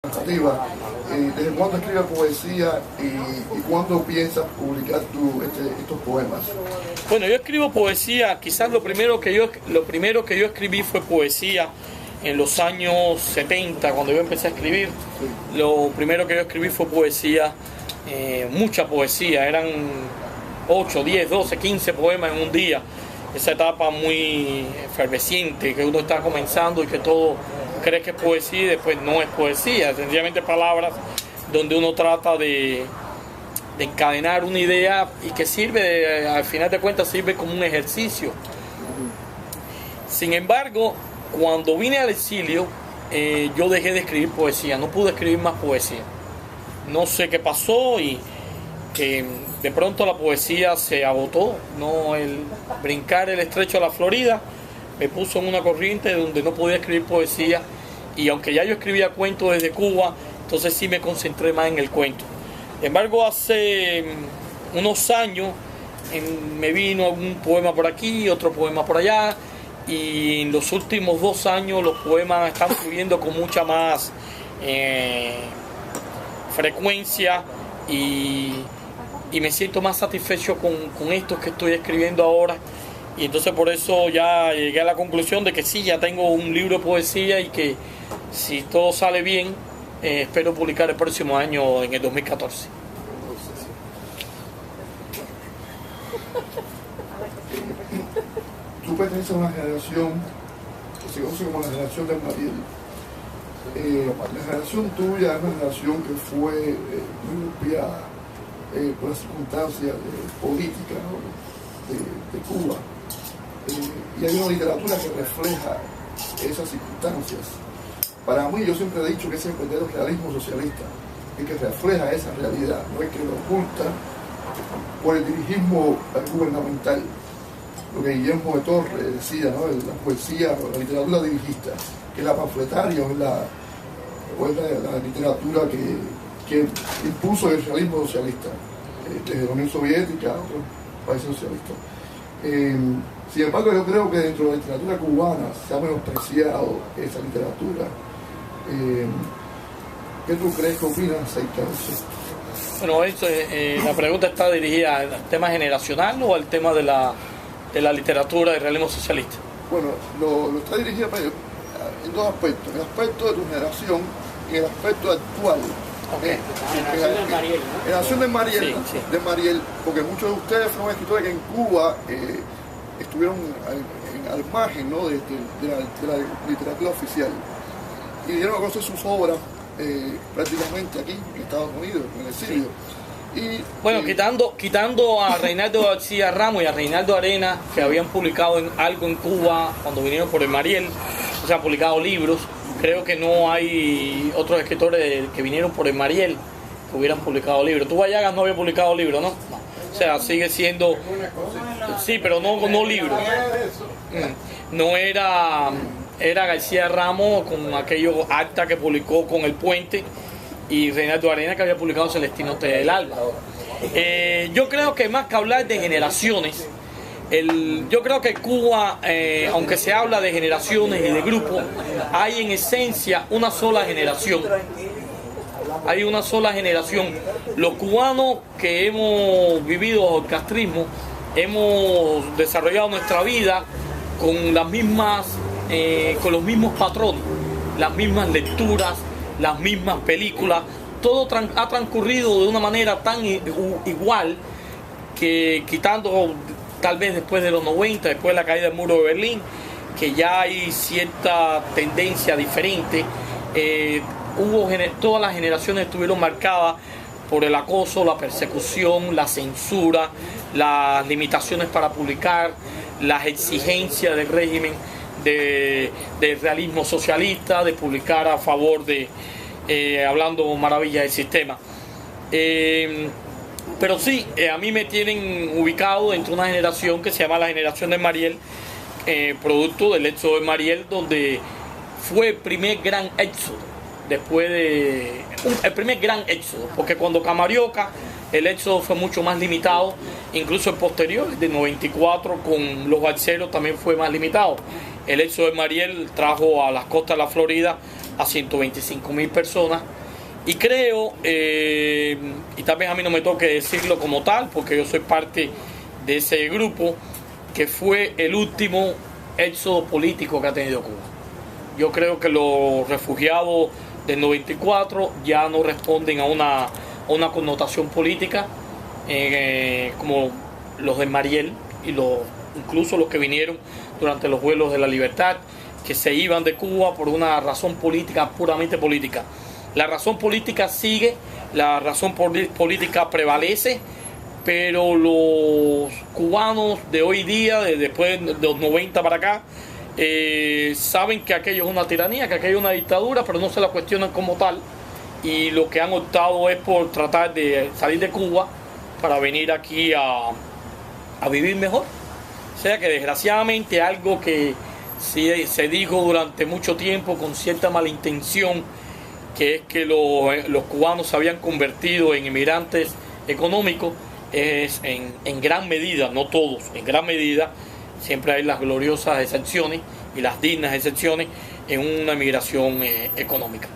narrativa. ¿Desde cuándo escribes poesía y cuándo piensas publicar estos poemas? Bueno, yo escribo poesía, quizás lo primero que yo escribí fue poesía en los años 70, cuando yo empecé a escribir. Sí. Lo primero que yo escribí fue poesía, mucha poesía, eran 8, 10, 12, 15 poemas en un día. Esa etapa muy efervesciente, que uno está comenzando y que todo cree que es poesía y después no es poesía, sencillamente palabras donde uno trata de encadenar una idea y que sirve, al final de cuentas sirve como un ejercicio. Sin embargo, cuando vine al exilio, yo dejé de escribir poesía, no pude escribir más poesía. No sé qué pasó y de pronto la poesía se agotó, ¿no? El brincar el estrecho de la Florida me puso en una corriente donde no podía escribir poesía, y aunque ya yo escribía cuentos desde Cuba, entonces sí me concentré más en el cuento. Sin embargo, hace unos años me vino un poema por aquí, otro poema por allá, y en los últimos 2 años los poemas están fluyendo con mucha más frecuencia y me siento más satisfecho con estos que estoy escribiendo ahora, y entonces por eso ya llegué a la conclusión de que sí, ya tengo un libro de poesía y que si todo sale bien, espero publicar el próximo año, en el 2014. Tú perteneces a una generación que se conoce como la generación de Mariel. La generación tuya es una generación que fue muy golpeada por las circunstancias políticas, ¿no? de Cuba. Y hay una literatura que refleja esas circunstancias. Para mí, yo siempre he dicho que ese es el verdadero realismo socialista, el que refleja esa realidad, no es que lo oculta por el dirigismo gubernamental. Lo que Guillermo de Torres decía, ¿no? La poesía, la literatura dirigista, que es la panfletaria o es la literatura que impuso el realismo socialista, desde la Unión Soviética a otros países socialistas. Sin embargo, yo creo que dentro de la literatura cubana se ha menospreciado esa literatura. ¿Qué tú crees, qué opinas acerca de eso? Bueno, la pregunta está dirigida al tema generacional o al tema de la literatura del realismo socialista. Bueno, lo está dirigida en 2 aspectos: el aspecto de tu generación y el aspecto actual. Okay. La generación de Mariel, ¿no? La generación de Mariel, sí, sí. De Mariel, porque muchos de ustedes fueron escritores que en Cuba estuvieron al margen, ¿no? de la literatura oficial, y dieron a conocer sus obras prácticamente aquí en Estados Unidos, en el exilio. Sí. Bueno, quitando a Reinaldo García Ramos y a Reinaldo Arenas, que habían publicado algo en Cuba cuando vinieron por el Mariel, o sea, han publicado libros. Creo que no hay otros escritores que vinieron por el Mariel que hubieran publicado libros. Tú, Vallagas, no había publicado libros, ¿no? O sea, sigue siendo... Sí, pero no libros. No era García Ramos con aquello acta que publicó con El Puente, y Reinaldo Arenas, que había publicado Celestino del Alba. Yo creo que más que hablar de generaciones, yo creo que Cuba, aunque se habla de generaciones y de grupos, hay en esencia una sola generación. Hay una sola generación. Los cubanos que hemos vivido el castrismo, hemos desarrollado nuestra vida con las mismas, con los mismos patrones, las mismas lecturas, las mismas películas. Todo ha transcurrido de una manera tan igual que, quitando tal vez después de los 90, después de la caída del muro de Berlín, que ya hay cierta tendencia diferente. Todas las generaciones estuvieron marcadas por el acoso, la persecución, la censura, las limitaciones para publicar, las exigencias del régimen del realismo socialista, de publicar a favor de, hablando maravillas del sistema. Pero sí, a mí me tienen ubicado dentro de una generación que se llama la generación de Mariel, producto del éxodo de Mariel, donde fue el primer gran éxodo, el primer gran éxodo, porque cuando Camarioca el éxodo fue mucho más limitado, incluso el posterior, de 94 con los balseros también fue más limitado. El éxodo de Mariel trajo a las costas de la Florida a 125.000 personas, Y creo, y tal vez a mí no me toque decirlo como tal, porque yo soy parte de ese grupo, que fue el último éxodo político que ha tenido Cuba. Yo creo que los refugiados del 94 ya no responden a una connotación política, como los de Mariel y incluso los que vinieron durante los vuelos de la libertad, que se iban de Cuba por una razón política, puramente política. La razón política sigue, la razón política prevalece, pero los cubanos de hoy día, después de los 90 para acá, saben que aquello es una tiranía, que aquello es una dictadura, pero no se la cuestionan como tal, y lo que han optado es por tratar de salir de Cuba para venir aquí a vivir mejor. O sea que desgraciadamente algo que se dijo durante mucho tiempo con cierta malintención, que es que los cubanos se habían convertido en inmigrantes económicos, es en gran medida, no todos, en gran medida, siempre hay las gloriosas excepciones y las dignas excepciones en una migración económica.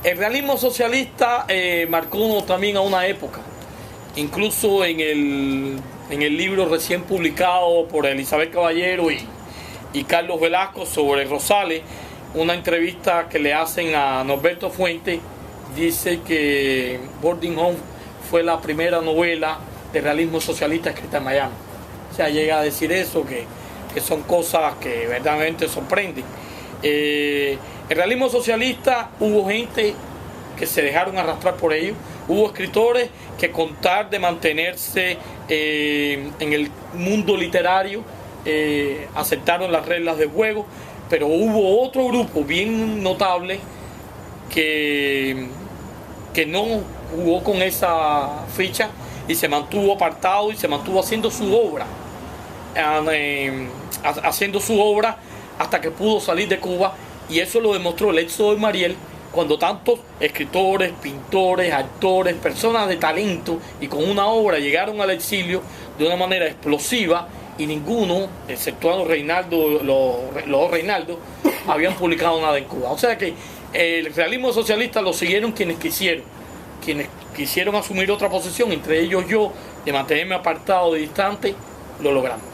El realismo socialista marcó también a una época, incluso en el libro recién publicado por Elizabeth Caballero y Carlos Velasco sobre Rosales, una entrevista que le hacen a Norberto Fuentes, dice que Boarding Home fue la primera novela de realismo socialista escrita en Miami. O sea, llega a decir eso, que son cosas que verdaderamente sorprenden. El realismo socialista, hubo gente que se dejaron arrastrar por ello, hubo escritores que con tal de mantenerse en el mundo literario aceptaron las reglas del juego, pero hubo otro grupo bien notable que no jugó con esa ficha y se mantuvo apartado y se mantuvo haciendo su obra, hasta que pudo salir de Cuba, y eso lo demostró el éxodo de Mariel, cuando tantos escritores, pintores, actores, personas de talento y con una obra llegaron al exilio de una manera explosiva, y ninguno, exceptuando Reinaldo, los Reinaldo, habían publicado nada en Cuba. O sea que el realismo socialista lo siguieron quienes quisieron asumir otra posición, entre ellos yo, de mantenerme apartado, distante, lo logramos.